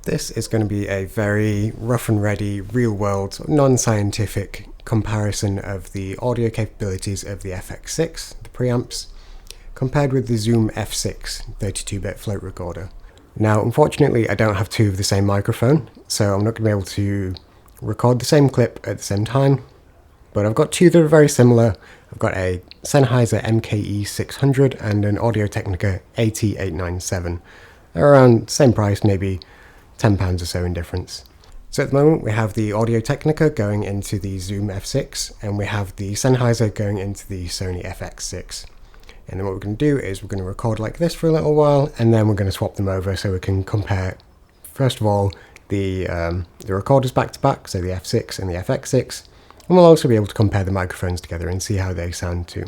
This is going to be a very rough and ready, real-world, non-scientific comparison of the audio capabilities of the FX6, the preamps, compared with the Zoom F6 32-bit float recorder. Now, unfortunately, I don't have two of the same microphone, so I'm not going to be able to record the same clip at the same time, but I've got two that are very similar. I've got a Sennheiser MKE 600 and an Technica AT897. They're around the same price, maybe £10 or so in difference. So at the moment we have the Technica going into the Zoom F6 and we have the Sennheiser going into the Sony FX6. And then what we're going to do is we're going to record like this for a little while and then we're going to swap them over so we can compare, first of all, the recorders back to back, so the F6 and the FX6, and we'll also be able to compare the microphones together and see how they sound too.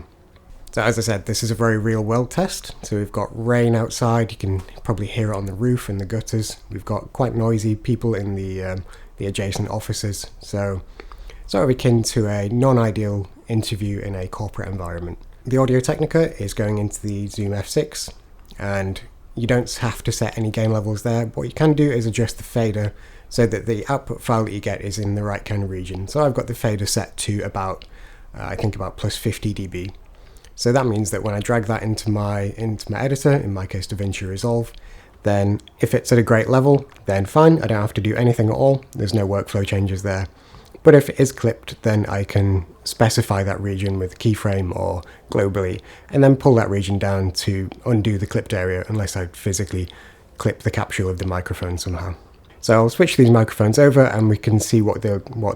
So as I said, this is a very real world test. So we've got rain outside, you can probably hear it on the roof and the gutters. We've got quite noisy people in the adjacent offices, so sort of akin to a non-ideal interview in a corporate environment. The Technica is going into the Zoom F6, and you don't have to set any gain levels there. What you can do is adjust the fader so that the output file that you get is in the right kind of region. So I've got the fader set to about, I think about plus 50 dB. So that means that when I drag that into my editor, in my case DaVinci Resolve, then if it's at a great level, then fine, I don't have to do anything at all. There's no workflow changes there. But if it is clipped, then I can specify that region with keyframe or globally, and then pull that region down to undo the clipped area unless I physically clip the capsule of the microphone somehow. So I'll switch these microphones over and we can see what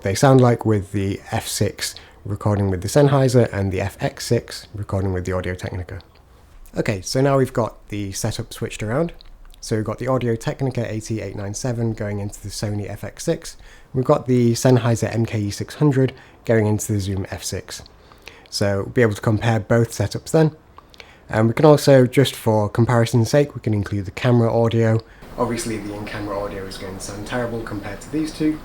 they sound like with the F6 recording with the Sennheiser and the FX6 recording with the Technica. Okay, so now we've got the setup switched around. So we've got the Technica AT897 going into the Sony FX6. We've got the Sennheiser MKE 600 going into the Zoom F6. So we'll be able to compare both setups then. And we can also, just for comparison's sake, we can include the camera audio. Obviously the in-camera audio is going to sound terrible compared to these two,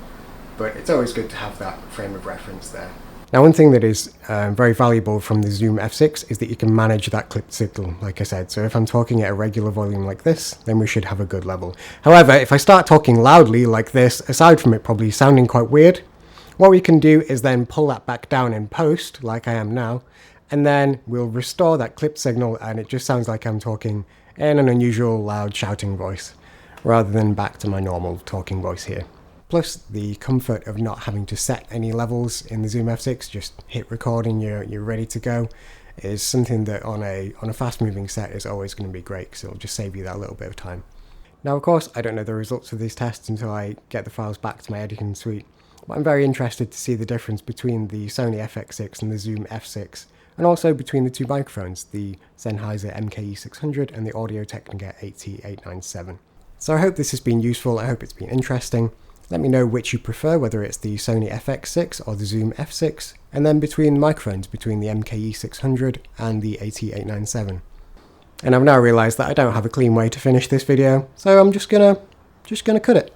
but it's always good to have that frame of reference there. Now, one thing that is very valuable from the Zoom F6 is that you can manage that clipped signal, like I said. So if I'm talking at a regular volume like this, then we should have a good level. However, if I start talking loudly like this, aside from it probably sounding quite weird, what we can do is then pull that back down in post, like I am now, and then we'll restore that clipped signal and it just sounds like I'm talking in an unusual loud shouting voice, rather than back to my normal talking voice here. Plus the comfort of not having to set any levels in the Zoom F6, just hit record and you're ready to go, is something that on a fast moving set is always going to be great because it'll just save you that little bit of time. Now of course I don't know the results of these tests until I get the files back to my editing suite, but I'm very interested to see the difference between the Sony FX6 and the Zoom F6, and also between the two microphones, the Sennheiser MKE 600 and the Technica AT897. So I hope this has been useful, I hope it's been interesting. Let me know which you prefer, whether it's the Sony FX6 or the Zoom F6, and then between microphones, between the MKE 600 and the AT897. And I've now realised that I don't have a clean way to finish this video, so I'm just gonna cut it.